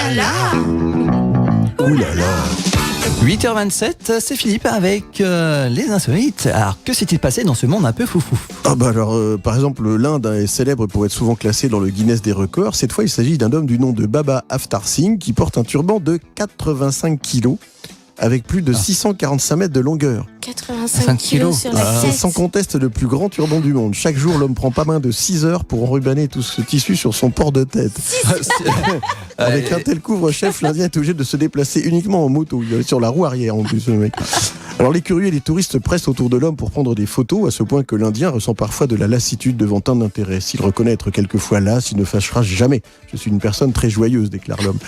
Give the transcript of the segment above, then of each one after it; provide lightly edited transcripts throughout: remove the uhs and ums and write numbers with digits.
là là. Ouh là là. 8h27, c'est Philippe avec les insolites. Alors, que s'est-il passé dans ce monde un peu foufou? Par exemple, l'Inde est célèbre pour être souvent classé dans le Guinness des records. Cette fois, il s'agit d'un homme du nom de Baba Avtar Singh qui porte un turban de 85 kilos avec plus de 645 mètres de longueur. 85 kilos sur la C'est tête. sans conteste le plus grand turban du monde. Chaque jour, l'homme prend pas moins de 6 heures pour enrubanner tout ce tissu sur son port de tête. Avec un tel couvre-chef, l'Indien est obligé de se déplacer uniquement en moto. Il est sur la roue arrière en plus, le mec. Alors les curieux et les touristes pressent autour de l'homme pour prendre des photos, à ce point que l'Indien ressent parfois de la lassitude devant tant d'intérêt. S'il reconnaît être quelquefois las, il ne fâchera jamais. Je suis une personne très joyeuse, déclare l'homme.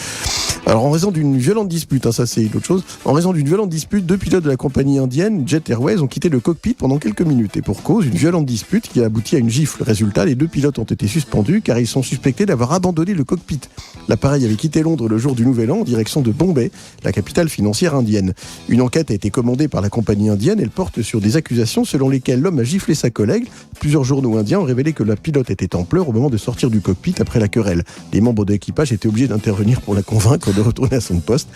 Alors en raison d'une violente dispute, ça c'est autre chose, en raison d'une violente dispute, 2 pilotes de la compagnie indienne Jet Airways ont quitté le cockpit pendant quelques minutes. Et pour cause, une violente dispute qui a abouti à une gifle. Résultat, les 2 pilotes ont été suspendus car ils sont suspectés d'avoir abandonné le cockpit. L'appareil avait quitté Londres le jour du Nouvel An en direction de Bombay, la capitale financière indienne. Une enquête a été commandée par la compagnie indienne. Elle porte sur des accusations selon lesquelles l'homme a giflé sa collègue. Plusieurs journaux indiens ont révélé que la pilote était en pleurs au moment de sortir du cockpit après la querelle. Les membres de l'équipage étaient obligés d'intervenir pour la convaincre de retourner à son poste.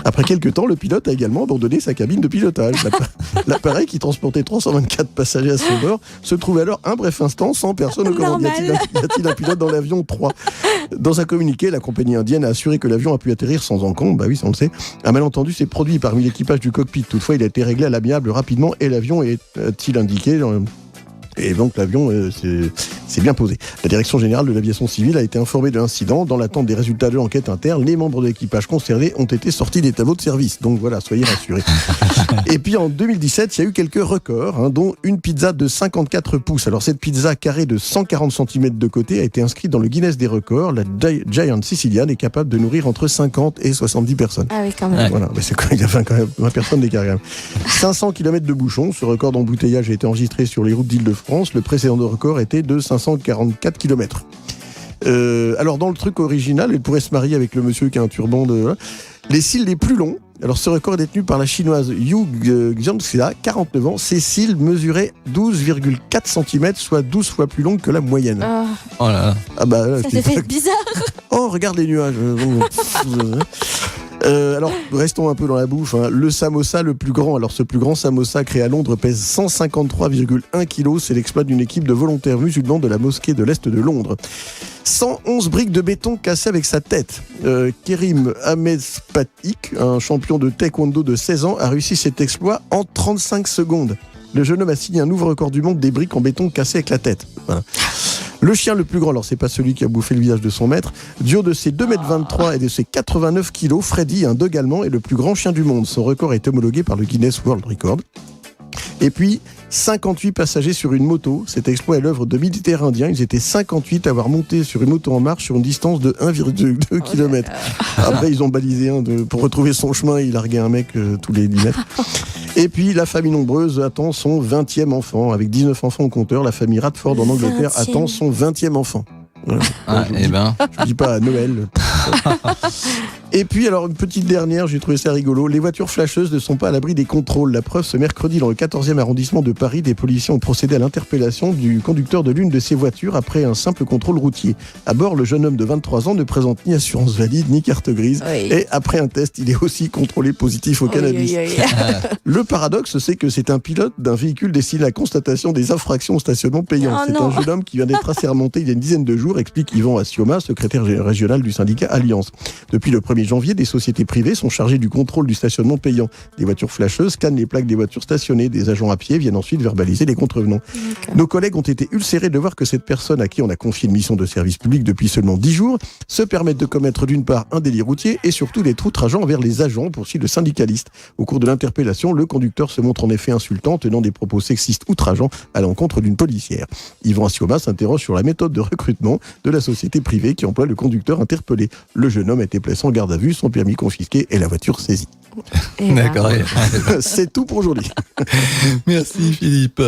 Après quelques temps, le pilote a également abandonné sa cabine de pilotage. L'appareil qui transportait 324 passagers à son bord se trouvait alors un bref instant sans personne aux commandes. Y a-t-il un pilote dans l'avion? 3. Dans un communiqué, la compagnie indienne a assuré que l'avion a pu atterrir sans encombre. Bah oui, ça on le sait. Un malentendu s'est produit parmi l'équipage du cockpit. Toutefois, il a été réglé à l'amiable rapidement et l'avion est-il indiqué. Et donc l'avion s'est bien posé. La direction générale de l'aviation civile a été informée de l'incident. Dans l'attente des résultats de l'enquête interne, les membres de l'équipage concernés ont été sortis des tableaux de service. Donc voilà, soyez rassurés. Et puis en 2017, il y a eu quelques records, dont une pizza de 54 pouces. Alors cette pizza carrée de 140 cm de côté a été inscrite dans le Guinness des records. La Giant Sicilian est capable de nourrir entre 50 et 70 personnes. Ah oui, quand même. Voilà, mais il y a quand même 20 personnes d'écart. 500 km de bouchons. Ce record d'embouteillage a été enregistré sur les routes d'Île-de-France. Le précédent record était de 544 km. Alors dans le truc original, elle pourrait se marier avec le monsieur qui a un turban de... Les cils les plus longs. Alors ce record est détenu par la chinoise Yu Xiangxia, 49 ans. Ses cils mesuraient 12,4 cm, soit 12 fois plus longs que la moyenne. Oh là là. Ça fait bizarre. Oh, regarde les nuages. Alors, restons un peu dans la bouffe. Le samosa le plus grand. Alors, ce plus grand samosa créé à Londres pèse 153,1 kg. C'est l'exploit d'une équipe de volontaires musulmans de la mosquée de l'Est de Londres. 111 briques de béton cassées avec sa tête. Kerim Ahmedpatik, un champion de taekwondo de 16 ans, a réussi cet exploit en 35 secondes. Le jeune homme a signé un nouveau record du monde des briques en béton cassées avec la tête. Voilà. Le chien le plus grand, alors c'est pas celui qui a bouffé le visage de son maître, du haut de ses 2,23 m et de ses 89 kg, Freddy, un dog allemand, est le plus grand chien du monde. Son record est homologué par le Guinness World Record. Et puis, 58 passagers sur une moto. Cet exploit est l'œuvre de militaires indiens. Ils étaient 58 à avoir monté sur une moto en marche sur une distance de 1,2 km. Après, ils ont balisé pour retrouver son chemin. Il larguait un mec tous les 10 mètres. Et puis, la famille nombreuse attend son 20e enfant. Avec 19 enfants au compteur, la famille Radford en Angleterre attend son 20e enfant. Voilà. Je dis pas à Noël. Et puis, alors, une petite dernière, j'ai trouvé ça rigolo. Les voitures flasheuses ne sont pas à l'abri des contrôles. La preuve, ce mercredi, dans le 14e arrondissement de Paris, des policiers ont procédé à l'interpellation du conducteur de l'une de ces voitures après un simple contrôle routier. À bord, le jeune homme de 23 ans ne présente ni assurance valide, ni carte grise. Oui. Et après un test, il est aussi contrôlé positif au cannabis. Le paradoxe, c'est que c'est un pilote d'un véhicule destiné à la constatation des infractions au stationnement payant. C'est un jeune homme qui vient d'être assermenté il y a une dizaine de jours, explique Yvan Assioma, secrétaire régional du syndicat Alliance. Depuis le 1er janvier, des sociétés privées sont chargées du contrôle du stationnement payant. Des voitures flasheuses scannent les plaques des voitures stationnées. Des agents à pied viennent ensuite verbaliser les contrevenants. Okay. Nos collègues ont été ulcérés de voir que cette personne à qui on a confié une mission de service public depuis seulement 10 jours se permet de commettre d'une part un délit routier et surtout d'être outrageant envers les agents, poursuit le syndicaliste. Au cours de l'interpellation, le conducteur se montre en effet insultant, tenant des propos sexistes outrageants à l'encontre d'une policière. Yvan Assioma s'interroge sur la méthode de recrutement de la société privée qui emploie le conducteur interpellé. Le jeune homme a été placé en garde à vue, son permis confisqué et la voiture saisie. D'accord. C'est tout pour aujourd'hui. Merci Philippe.